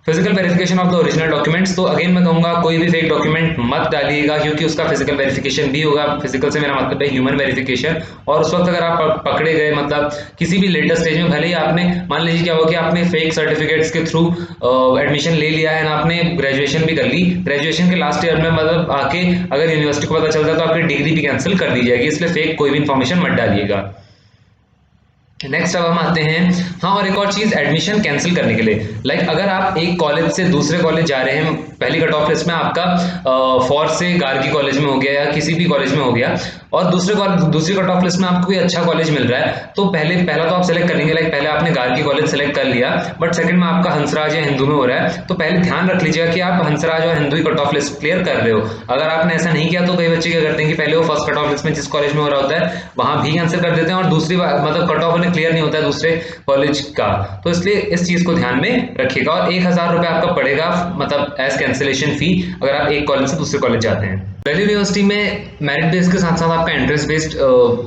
Physical verification of the original documents, तो अगेन मैं कहूंगा कोई भी फेक डॉक्यूमेंट मत डालिएगा, क्योंकि उसका फिजिकल वेरिफिकेशन भी होगा। फिजिकल से मेरा मतलब है ह्यूमन वेरिफिकेशन, और उस वक्त अगर आप पकड़े गए मतलब किसी भी लेटर स्टेज में, भले ही आपने मान लीजिए क्या हो कि आपने फेक सर्टिफिकेट्स के थ्रू एडमिशन ले लिया है ना, आपने ग्रेजुएशन भी कर ली, ग्रेजुएशन के लास्ट ईयर में मतलब आके अगर यूनिवर्सिटी को पता चलता है तो आपकी डिग्री भी कैंसिल कर दी जाएगी, इसलिए फेक कोई भी इन्फॉर्मेशन मत डालिएगा। नेक्स्ट अब हम आते हैं, हाँ और एक और चीज एडमिशन कैंसिल करने के लिए, लाइक अगर आप एक कॉलेज से दूसरे कॉलेज जा रहे हैं, पहली कट ऑफ लिस्ट में आपका फॉर से गार्गी कॉलेज में हो गया या किसी भी कॉलेज में हो गया, और दूसरी कट ऑफ लिस्ट में आपको कोई अच्छा कॉलेज मिल रहा है, तो पहला तो आप सेलेक्ट करेंगे, लाइक पहले आपने गार्गी कॉलेज सेलेक्ट कर लिया, बट सेकंड में आपका हंसराज या हिंदू में हो रहा है, तो पहले ध्यान रख लीजिएगा कि आप हंसराज और हिंदू की कट ऑफ लिस्ट क्लियर कर रहे हो। अगर आपने ऐसा नहीं किया तो कई बच्चे क्या करते हैं कि पहले वो फर्स्ट कट ऑफ लिस्ट में जिस कॉलेज में हो रहा होता है वहां भी कैंसिल कर देते हैं, और दूसरी बार मतलब कट ऑफ क्लियर नहीं होता है दूसरे कॉलेज का, तो इसलिए इस चीज को ध्यान में रखिएगा। और 1000 रुपए आपका पड़ेगा मतलब एज कैंसिलेशन फी अगर आप एक कॉलेज से दूसरे कॉलेज जाते हैं। दिल्ली यूनिवर्सिटी में मेरिट बेस्ड के साथ साथ आपका एंट्रेंस बेस्ड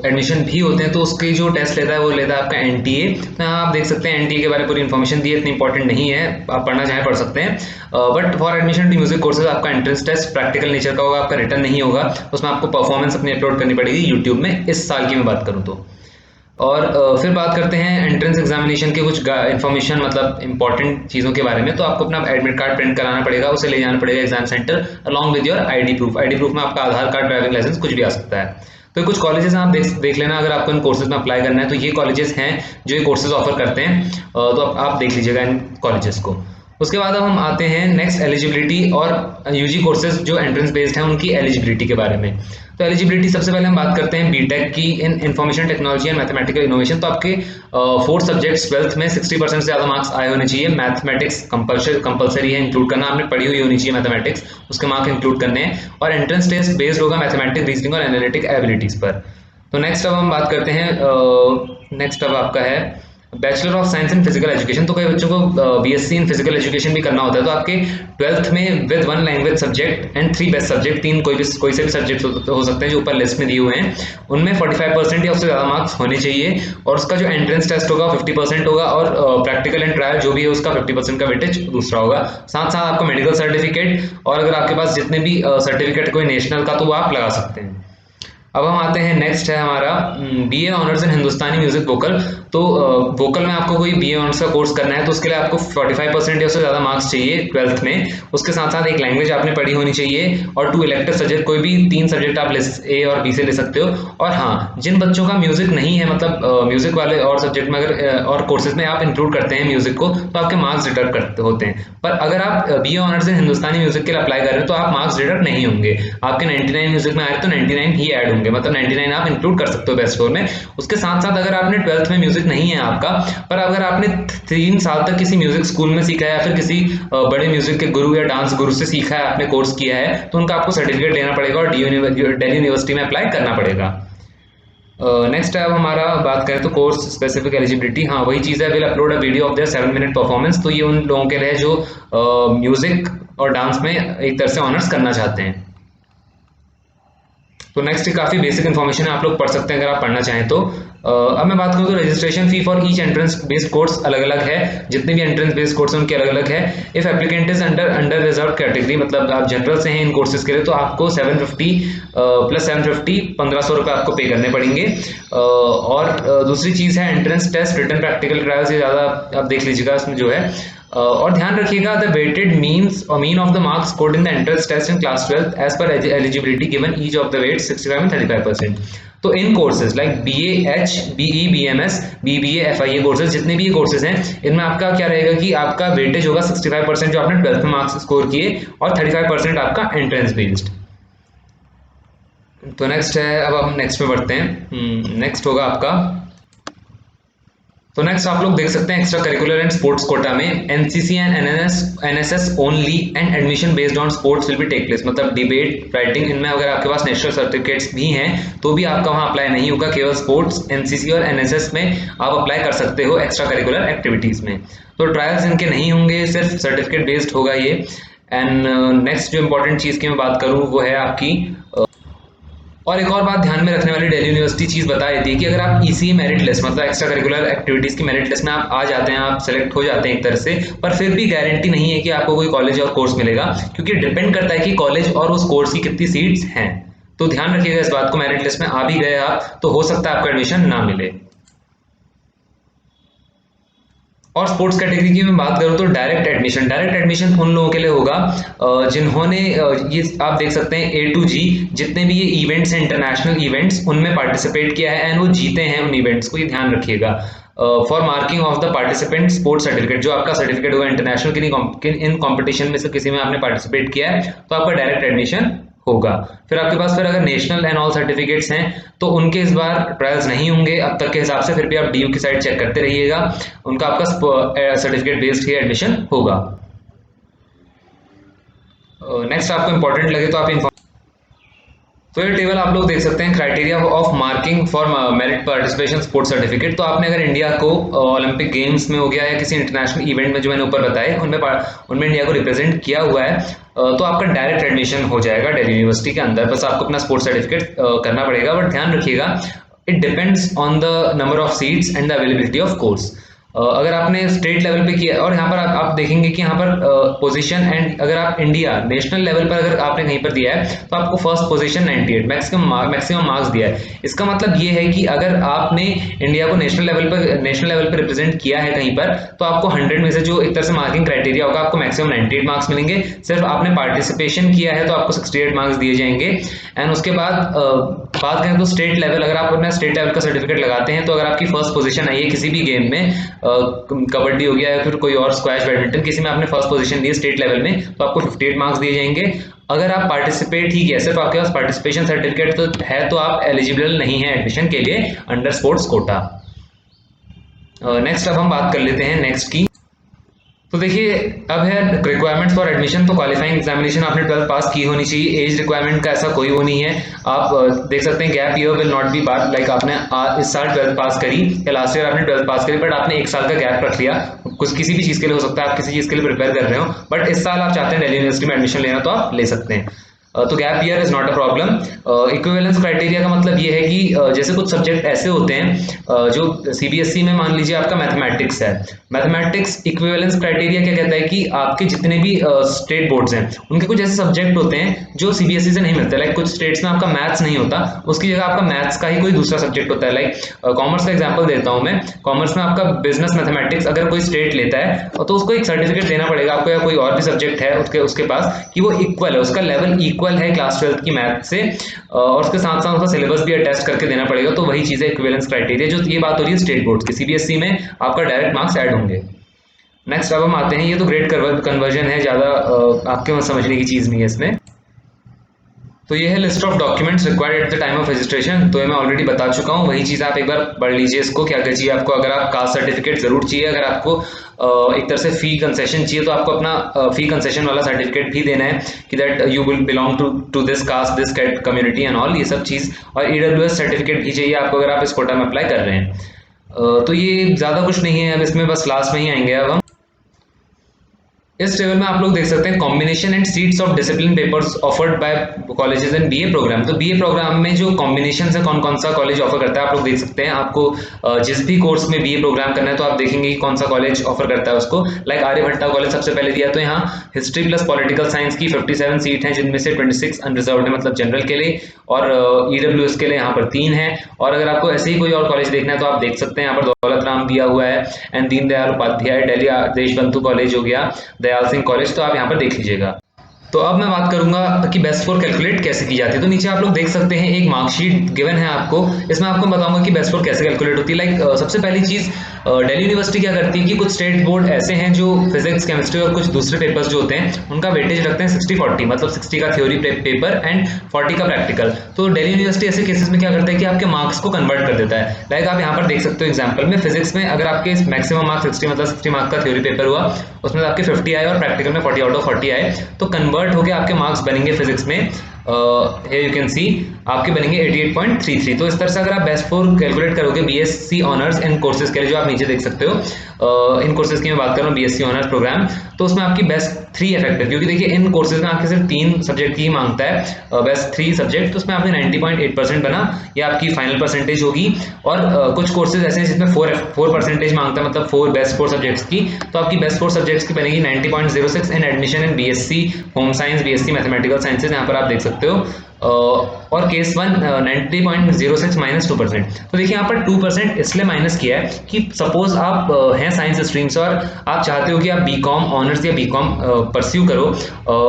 एडमिशन भी होते हैं, तो उसके जो टेस्ट लेता है वो लेता है आपका एनटीए। तो यहाँ आप देख सकते हैं एनटीए के बारे में पूरी इन्फॉर्मेशन दी है, इतनी इंपॉर्टेंट नहीं है, आप पढ़ना चाहें पढ़ सकते हैं। But for admission to music courses आपका एंट्रेंस टेस्ट प्रैक्टिकल नेचर का होगा, आपका रिटर्न नहीं होगा, उसमें आपको परफॉर्मेंस अपनी अपलोड करनी पड़ेगी यूट्यूब में, इस साल की मैं बात करूँ तो। और फिर बात करते हैं एंट्रेंस एग्जामिनेशन के कुछ इन्फॉर्मेशन मतलब इंपॉर्टेंट चीज़ों के बारे में। तो आपको अपना एडमिट कार्ड प्रिंट कराना पड़ेगा, उसे ले जाना पड़ेगा exam centre along with your ID proof. ID proof में आपका आधार कार्ड, ड्राइविंग लाइसेंस कुछ भी आ सकता है। तो कुछ कॉलेजेस आप देख लेना, अगर आपको इन कोर्सेज में अप्लाई करना है तो ये कॉलेजेस हैं जो ये कोर्सेज ऑफर करते हैं, तो आप देख लीजिएगा इन कॉलेजेस को। उसके बाद अब हम आते हैं नेक्स्ट एलिजिबिलिटी और यूजी कोर्सेज जो एंट्रेंस बेस्ड हैं उनकी एलिजिबिलिटी के बारे में। तो एलिजिबिलिटी सबसे पहले हम बात करते हैं बीटेक की इन information technology and mathematical innovation. तो आपके 4 सब्जेक्ट्स 12th में 60% से ज़्यादा मार्क्स आए होने चाहिए। मैथमेटिक्स कंपलसरी है, इंक्लूड करना, आपने पढ़ी हुई होनी चाहिए मैथमेटिक्स, उसके मार्क इंक्लूड करने हैं। और एंट्रेंस टेस्ट बेस्ड होगा मैथमेटिक्स, रीजनिंग और एनालिटिक एबिलिटीज़ पर। तो नेक्स्ट अब हम बात करते हैं, नेक्स्ट अब आपका है bachelor of science in physical education. तो कई बच्चों को बीएससी इन फिजिकल एजुकेशन भी करना होता है, तो आपके 12th में with 1 language subject and 3 best subject, 3 कोई से भी सब्जेक्ट हो सकते हैं जो ऊपर लिस्ट में दिए हुए हैं, उनमें 45% या उससे ज़्यादा मार्क्स होने चाहिए। और उसका जो एंट्रेंस टेस्ट होगा 50% होगा, और प्रैक्टिकल एंड ट्रायल जो भी है उसका 50% का वेटेज दूसरा होगा। साथ साथ आपका मेडिकल सर्टिफिकेट, और अगर आपके पास जितने भी सर्टिफिकेट कोई नेशनल का तो वो आप लगा सकते हैं। अब हम आते हैं, नेक्स्ट है हमारा बीए ऑनर्स इन हिंदुस्तानी म्यूजिक वोकल। तो वोकल में आपको कोई बीए ऑनर्स का कोर्स करना है तो उसके लिए आपको 45% या उससे ज़्यादा मार्क्स चाहिए 12th में। उसके साथ साथ एक लैंग्वेज आपने पढ़ी होनी चाहिए, और 2 इलेक्टिव सब्जेक्ट, कोई भी 3 सब्जेक्ट आप ए और बी से ले सकते हो। और हाँ, जिन बच्चों का म्यूजिक नहीं है मतलब म्यूजिक वाले और सब्जेक्ट में अगर और कोर्सेज में आप इंक्लूड करते हैं म्यूजिक को तो आपके मार्क्स डिडक्ट करते होते हैं। पर अगर आप बीए ऑनर्स इन हिंदुस्तानी म्यूजिक के लिए अप्लाई कर रहे हो तो आप मार्क्स डिडक्ट नहीं होंगे, आपके 99 म्यूजिक में आए तो 99 ही ऐड होंगे, मतलब 99 आप इंक्लूड कर सकते हो बेस्ट स्कोर में। उसके साथ साथ अगर आपने 12th में म्यूजिक नहीं है आपका, पर अगर आपने 3 साल तक किसी म्यूजिक स्कूल में सीखा है या फिर किसी बड़े म्यूजिक के गुरु या डांस गुरु से सीखा है, आपने कोर्स किया है, तो उनका आपको सर्टिफिकेट लेना पड़ेगा और दिल्ली यूनिवर्सिटी में अप्लाई करना पड़ेगा। नेक्स्ट अब हमारा बात करें तो कोर्स स्पेसिफिक एलिजिबिलिटी, हाँ वही चीज़ है, will upload a video of their 7 minute performance. तो ये उन लोगों के लिए जो म्यूजिक और डांस में एक तरह से ऑनर्स करना चाहते हैं। तो नेक्स्ट काफ़ी बेसिक इन्फॉर्मेशन है, आप लोग पढ़ सकते हैं अगर आप पढ़ना चाहें तो। अब मैं बात करूँ तो registration fee for each entrance based course अलग अलग है, जितने भी एंट्रेंस बेस्ड कोर्स हैं उनके अलग अलग है। If applicant is under reserve category, मतलब आप जनरल से हैं इन कोर्सेज के लिए, तो आपको 750 प्लस 750 1500 रुपये आपको पे करने पड़ेंगे। और दूसरी चीज़ है entrance test, written practical trial से ज़्यादा आप देख लीजिएगा इसमें जो है। और ध्यान रखिएगा द वेटेड मीन्स और mean of the marks scored in the entrance test in class 12 as per eligibility given each of the weight 65 and 35%। तो in courses like BA, BE, BMS, BBA, FIA courses, जितने भी ये courses हैं, इनमें आपका क्या रहेगा कि आपका वेटेज होगा 65% जो आपने 12th में मार्क्स स्कोर किए, और 35% आपका एंट्रेंस बेस्ड। तो नेक्स्ट है, अब हम नेक्स्ट में बढ़ते हैं। नेक्स्ट होगा आपका, तो नेक्स्ट आप लोग देख सकते हैं extra curricular and sports quota में NCC and NSS only and admission based on sports will be take place, मतलब डिबेट, राइटिंग, इनमें अगर आपके पास नेशनल सर्टिफिकेट्स भी हैं तो भी आपका वहां अप्लाई नहीं होगा, केवल स्पोर्ट्स, NCC और NSS में आप अप्लाई कर सकते हो एक्स्ट्रा करिकुलर एक्टिविटीज में। तो ट्रायल्स इनके नहीं होंगे, सिर्फ सर्टिफिकेट बेस्ड होगा ये। एंड नेक्स्ट जो इंपॉर्टेंट चीज़ की मैं बात करूँ वो है आपकी, और एक और बात ध्यान में रखने वाली दिल्ली यूनिवर्सिटी चीज़ बता रही थी कि अगर आप ECE मेरिट लिस्ट, मतलब एक्स्ट्रा करिकुलर एक्टिविटीज़ की मेरिट लिस्ट में आप आ जाते हैं, आप सेलेक्ट हो जाते हैं एक तरह से, पर फिर भी गारंटी नहीं है कि आपको कोई कॉलेज और कोर्स मिलेगा, क्योंकि डिपेंड करता है कि कॉलेज और उस कोर्स की कितनी सीट्स हैं। तो ध्यान रखिएगा इस बात को, मेरिट लिस्ट में आ भी गए आप तो हो सकता है आपका एडमिशन ना मिले। और स्पोर्ट्स कैटेगरी की मैं बात करूँ तो डायरेक्ट एडमिशन उन लोगों के लिए होगा जिन्होंने ये आप देख सकते हैं A to G जितने भी ये इवेंट्स हैं, इंटरनेशनल इवेंट्स, उनमें पार्टिसिपेट किया है एंड वो जीते हैं उन इवेंट्स को, ये ध्यान रखिएगा। For marking of the participant sports certificate, जो आपका सर्टिफिकेट होगा इंटरनेशनल इन कॉम्पिटिशन में से किसी में आपने पार्टिसिपेट किया है तो आपका डायरेक्ट एडमिशन होगा। फिर आपके पास फिर अगर नेशनल एंड ऑल सर्टिफिकेट्स हैं तो उनके इस बार ट्रायल्स नहीं होंगे अब तक के हिसाब से, फिर भी आप DU की साइट चेक करते रहिएगा, उनका आपका सर्टिफिकेट बेस्ड ही एडमिशन होगा। नेक्स्ट आपको इंपॉर्टेंट लगे तो आप तो ये टेबल आप लोग देख सकते हैं, criteria of marking for merit participation sports certificate. तो आपने अगर इंडिया को ओलंपिक गेम्स में हो गया या किसी इंटरनेशनल इवेंट में जो मैंने ऊपर बताए उनमें इंडिया को रिप्रेजेंट किया हुआ है, तो आपका डायरेक्ट एडमिशन हो जाएगा दिल्ली यूनिवर्सिटी के अंदर। बस आपको अपना स्पोर्ट्स सर्टिफिकेट करना पड़ेगा, बट ध्यान रखिएगा it depends on the number of seats and the availability of course. अगर आपने स्टेट लेवल पे किया, और यहाँ पर आप देखेंगे कि यहाँ पर पोजीशन एंड अगर आप इंडिया नेशनल लेवल पर अगर आपने कहीं पर दिया है तो आपको फर्स्ट पोजीशन 98 मैक्सिमम मार्क्स दिया है। इसका मतलब ये है कि अगर आपने इंडिया को नेशनल लेवल पर रिप्रेजेंट किया है कहीं पर तो आपको 100 में से जो एक तरह से मार्किंग क्राइटेरिया होगा आपको मैक्सिमम 98 मार्क्स मिलेंगे। सिर्फ आपने पार्टिसिपेशन किया है तो आपको 68 मार्क्स दिए जाएंगे। एंड उसके बाद बात करें तो स्टेट लेवल, अगर आप अपना स्टेट लेवल का सर्टिफिकेट लगाते हैं तो अगर आपकी फर्स्ट पोजीशन आई है किसी भी गेम में, कबड्डी हो गया या फिर कोई और स्क्वैश, बैडमिंटन, किसी में आपने फर्स्ट पोजीशन ली स्टेट लेवल में तो आपको 58 मार्क्स दिए जाएंगे। अगर आप पार्टिसिपेट ही किया, सिर्फ आपके पास पार्टिसिपेशन सर्टिफिकेट तो है तो आप एलिजिबल नहीं है एडमिशन के लिए अंडर स्पोर्ट्स कोटा। नेक्स्ट अब हम बात कर लेते हैं नेक्स्ट की। तो देखिए अब है रिक्वायरमेंट फॉर एडमिशन। तो क्वालिफाइंग एग्जामिनेशन आपने 12th पास की होनी चाहिए, एज रिक्वायरमेंट का ऐसा कोई वो नहीं है। आप देख सकते हैं gap year will not be bar, like आपने इस साल 12th पास करी या लास्ट ईयर आपने 12th पास करी बट आपने एक साल का गैप रख लिया, कुछ किसी भी चीज़ के लिए हो सकता है, आप किसी चीज़ के लिए प्रिपेयर कर रहे हो बट इस साल आप चाहते हैं दिल्ली यूनिवर्सिटी में एडमिशन लेना तो आप ले सकते हैं, तो gap year is not a problem. Equivalence criteria का मतलब ये है कि जैसे कुछ सब्जेक्ट ऐसे होते हैं जो CBSE में मान लीजिए आपका मैथमेटिक्स है, मैथमेटिक्स इक्विवेलेंस क्राइटेरिया क्या कहता है कि आपके जितने भी स्टेट बोर्ड्स हैं उनके कुछ ऐसे सब्जेक्ट होते हैं जो CBSE से नहीं मिलते, लाइक कुछ स्टेट्स में आपका मैथ्स नहीं होता, उसकी जगह आपका मैथ्स का ही कोई दूसरा सब्जेक्ट होता है। लाइक कॉमर्स का एग्जाम्पल देता हूँ मैं, कॉमर्स में आपका बिजनेस मैथमेटिक्स अगर कोई स्टेट लेता है तो उसको एक सर्टिफिकेट देना पड़ेगा आपको, या कोई और भी सब्जेक्ट है उसके पास कि वो इक्वल है, उसका लेवल इक्वल है क्लास 12th की मैथ से, और उसके साथ साथ उसका सिलेबस भी अटेस्ट करके देना पड़ेगा। तो वही चीज़ है इक्विवेलेंस क्राइटेरिया, जो ये बात हो रही है स्टेट बोर्ड की। CBSE में आपका डायरेक्ट मार्क्स ऐड होंगे। नेक्स्ट अब हम आते हैं, ये तो ग्रेड कन्वर्जन है, ज़्यादा आपके समझने की चीज़ नहीं है इसमें। तो ये है list of documents required at the time of registration, तो ये मैं ऑलरेडी बता चुका हूँ, वही चीज़ आप एक बार पढ़ लीजिए इसको, क्या क्या चाहिए आपको। अगर आप कास्ट सर्टिफिकेट जरूर चाहिए, अगर आपको एक तरह से फी कंसेशन चाहिए तो आपको अपना फी कंसेशन वाला सर्टिफिकेट भी देना है कि that you will belong to this caste, this community and all, ये सब चीज़। और EWS सर्टिफिकेट भी चाहिए आपको अगर आप इस कोटा में अप्लाई कर रहे हैं। तो ये ज़्यादा कुछ नहीं है अब इसमें, बस लास्ट में ही आएंगे अब हम। इस टेबल में आप लोग देख सकते हैं combination and seats of discipline papers offered by colleges in BA programme. तो बीए प्रोग्राम में जो कॉम्बिनेशन है कौन कौन सा कॉलेज ऑफर करता है आप लोग देख सकते हैं। आपको जिस भी कोर्स में बीए प्रोग्राम करना है तो आप देखेंगे कि कौन सा कॉलेज ऑफर करता है उसको। लाइक आर्यभट्टा कॉलेज सबसे पहले दिया, तो यहाँ हिस्ट्री प्लस पॉलिटिकल साइंस की 57 सीट हैं, जिनमें से 26 अनरिजर्व्ड है, मतलब जनरल के लिए, और ईडब्ल्यूएस के लिए यहाँ पर 3 है। और अगर आपको ऐसे ही कोई और कॉलेज देखना है तो आप देख सकते हैं, यहाँ पर दौलत राम दिया हुआ है एंड दीनदयाल उपाध्याय दिल्ली देशबंधु कॉलेज हो गया, दयाल सिंह कॉलेज, तो आप यहाँ पर देख लीजिएगा। तो अब मैं बात करूंगा कि बेस्ट फोर कैलकुलेट कैसे की जाती है। तो नीचे आप लोग देख सकते हैं एक मार्कशीट गिवन है आपको, इसमें आपको बताऊंगा कि बेस्ट फोर कैसे कैलकुलेट होती है। लाइक सबसे पहली चीज दिल्ली यूनिवर्सिटी क्या करती है कि कुछ स्टेट बोर्ड ऐसे हैं जो फिजिक्स केमिस्ट्री और कुछ दूसरे पेपर्स जो होते हैं उनका वेटेज रखते हैं 60-40, मतलब 60 का थ्योरी पेपर एंड 40 का प्रैक्टिकल। तो दिल्ली यूनिवर्सिटी ऐसे केसेस में क्या करता है कि आपके मार्क्स को कन्वर्ट कर देता है। लाइक आप यहाँ पर देख सकते हो एग्जाम्पल में, फिजिक्स में अगर आपके मैक्सिमम मार्क्स 60, मतलब 60 मार्क्स का थ्योरी पेपर हुआ, उसमें आपके 50 आए और प्रैक्टिकल में 40 आउट ऑफ 40 आए, तो कन्वर्ट होकर आपके मार्क्स बनेंगे फिजिक्स में, here you can see आपके बनेंगे 88.33। तो इस तरह से अगर आप बेस्ट फोर कैलकुलेट करोगे बीएससी ऑनर्स इन कोर्सेज के लिए, जो आप नीचे देख सकते हो इन कोर्सेज की मैं बात कर रहा हूँ बीएससी ऑनर्स प्रोग्राम, तो उसमें आपकी बेस्ट 3 इफेक्टिव, क्योंकि देखिए इन कोर्सेज में आपके सिर्फ 3 सब्जेक्ट की ही मांगता है, बेस्ट 3 सब्जेक्ट, तो उसमें आपने 90.8% बना, ये आपकी फाइनल परसेंटेज होगी। और कुछ कोर्सेज ऐसे हैं जिसमें 4 परसेंटेज मांगता है, मतलब बेस्ट 4 सब्जेक्ट्स की, तो आपकी बेस्ट 4 सब्जेक्ट्स की बनेगी 90.06 इन admission in BSc home science, BSc mathematical sciences, यहाँ पर आप देख सकते हो। और केस 1 90.06 माइनस 2%। तो देखिए यहाँ पर 2% इसलिए माइनस किया है कि सपोज आप हैं साइंस स्ट्रीम से और आप चाहते हो कि आप बीकॉम ऑनर्स या बीकॉम परस्यू करो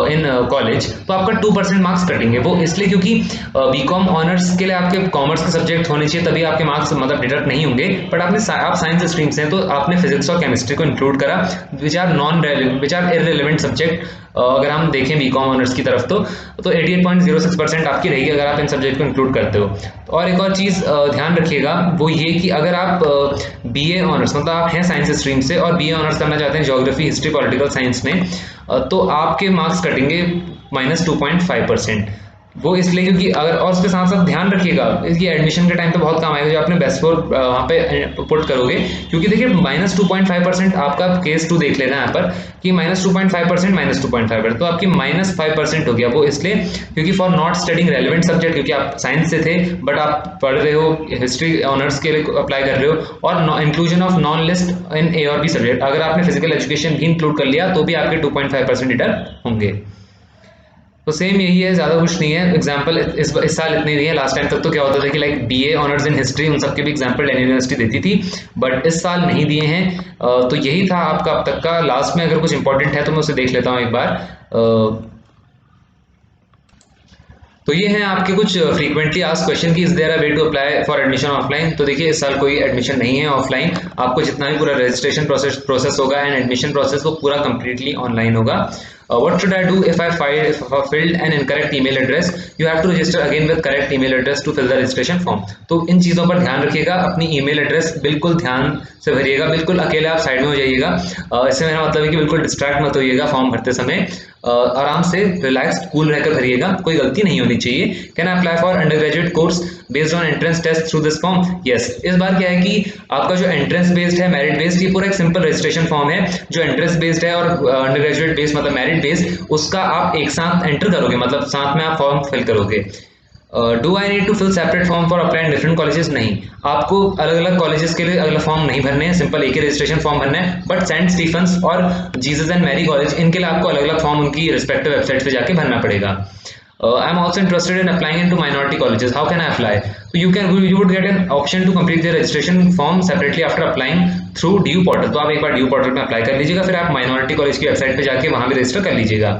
इन कॉलेज, तो आपका 2% मार्क्स कटेंगे। वो इसलिए क्योंकि बीकॉम ऑनर्स के लिए आपके कॉमर्स के सब्जेक्ट होने चाहिए, तभी आपके मार्क्स मतलब डिडक्ट नहीं होंगे, बट आप साइंस स्ट्रीम से हैं तो आपने फिजिक्स और केमिस्ट्री को इंक्लूड करा, विच आर इररिलेवेंट सब्जेक्ट। अगर हम देखें बीकॉम ऑनर्स की तरफ तो 88.06% आपकी रहेगी अगर आप इन सब्जेक्ट को इंक्लूड करते हो। और एक और चीज़ ध्यान रखिएगा, वो ये कि अगर आप बीए ऑनर्स, मतलब आप हैं साइंस स्ट्रीम से और बीए ऑनर्स करना चाहते हैं ज्योग्राफी, हिस्ट्री, पॉलिटिकल साइंस में, तो आपके मार्क्स कटेंगे -2.5%। वो इसलिए क्योंकि अगर, और उसके साथ साथ ध्यान रखिएगा ये एडमिशन के टाइम पे बहुत काम आएगा जो आपने बेस्ट फोर वहाँ पे पुट करोगे, क्योंकि देखिए -2.5% आपका केस 2 देख लेना है यहाँ पर कि -2.5% -2.5%, तो आपकी -5% हो गया। वो इसलिए क्योंकि for not studying relevant subject, क्योंकि आप साइंस से थे बट आप पढ़ रहे हो हिस्ट्री ऑनर्स के लिए अप्लाई कर रहे हो, और इंक्लूजन ऑफ नॉन लिस्ट इन ए और बी सब्जेक्ट, अगर आपने फिजिकल एजुकेशन भी इंक्लूड कर लिया तो भी आपके 2.5% डिडक्ट होंगे। तो सेम यही है, ज़्यादा कुछ नहीं है। एग्जाम्पल इस साल इतने नहीं है, लास्ट टाइम तक तो क्या होता था कि like BA honours in history उन सबके भी एग्जाम्पल दिल्ली यूनिवर्सिटी देती थी, बट इस साल नहीं दिए हैं। तो यही था आपका अब तक का। लास्ट में अगर कुछ इंपॉर्टेंट है तो मैं उसे देख लेता हूँ एक बार। तो ये हैं आपके कुछ फ्रीक्वेंटली आस्क्ड क्वेश्चन की, is there a way to apply for admission offline. तो देखिए इस साल कोई एडमिशन नहीं है ऑफलाइन, आपको जितना भी पूरा रजिस्ट्रेशन प्रोसेस होगा एंड एडमिशन प्रोसेस वो पूरा कंप्लीटली ऑनलाइन होगा। What should I do if I filled an incorrect email address? You have to register again with correct email address to fill the registration form. तो इन चीज़ों पर ध्यान रखिएगा, अपनी ईमेल एड्रेस बिल्कुल ध्यान से भरिएगा, बिल्कुल अकेले आप साइड में हो जाइएगा। इससे मेरा मतलब है कि बिल्कुल डिस्ट्रैक्ट मत होइएगा फॉर्म भरते समय, आराम से रिलैक्स कूल रहकर भरिएगा, कोई गलती नहीं होनी चाहिए। Can I apply for undergraduate course based on entrance test through this form? Yes. इस बार क्या है कि आपका जो एंट्रेंस बेस्ड है, मेरिट बेस्ड, ये पूरा एक सिंपल रजिस्ट्रेशन फॉर्म है। जो एंट्रेंस बेस्ड है और अंडर ग्रेजुएट बेस्ड मतलब मेरिट बेस्ड, उसका आप एक साथ एंटर करोगे, मतलब साथ में आप फॉर्म फिल करोगे। Do I need to fill separate form for apply different colleges? नहीं, आपको अलग अलग कॉलेजेस के लिए अलग फॉर्म नहीं भरने हैं, सिंपल एक ही रजिस्ट्रेशन फॉर्म भरना है। बट सेंट स्टीफेंस और जीसस एंड मैरी कॉलेज, इनके लिए आपको अलग अलग फॉर्म उनकी रिस्पेक्टिव वेबसाइट पे जाके भरना पड़ेगा। I am also interested in applying into minority colleges. How can I apply? So you would get an option to complete the registration form separately after applying through DU portal. तो आप एक बार DU portal में apply कर लीजिएगा, फिर आप minority college की website पे जाके वहाँ भी रजिस्टर कर लीजिएगा।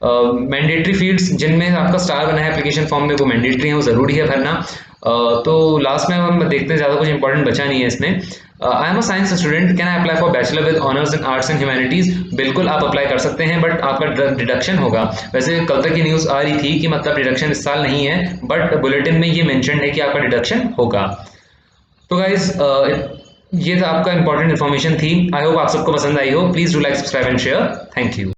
मैंडेटरी फील्ड्स जिनमें आपका स्टार बना है एप्लीकेशन फॉर्म में, वो मैंडेटरी है, वो जरूरी है भरना। तो लास्ट में हम देखते हैं, ज़्यादा कुछ इंपॉर्टेंट बचा नहीं है इसमें। I am a science student, can I apply for bachelor with honours in arts and humanities? बिल्कुल आप अप्लाई कर सकते हैं, बट आपका डिडक्शन होगा। वैसे कल तक की न्यूज़ आ रही थी कि मतलब डिडक्शन इस साल नहीं है, बट बुलेटिन में ये मेंशन है कि आपका डिडक्शन होगा। तो गाइज ये था आपका इंपॉर्टेंट इन्फॉर्मेशन थी। आई होप आप सबको पसंद आई हो। Please do like, subscribe and share. Thank you.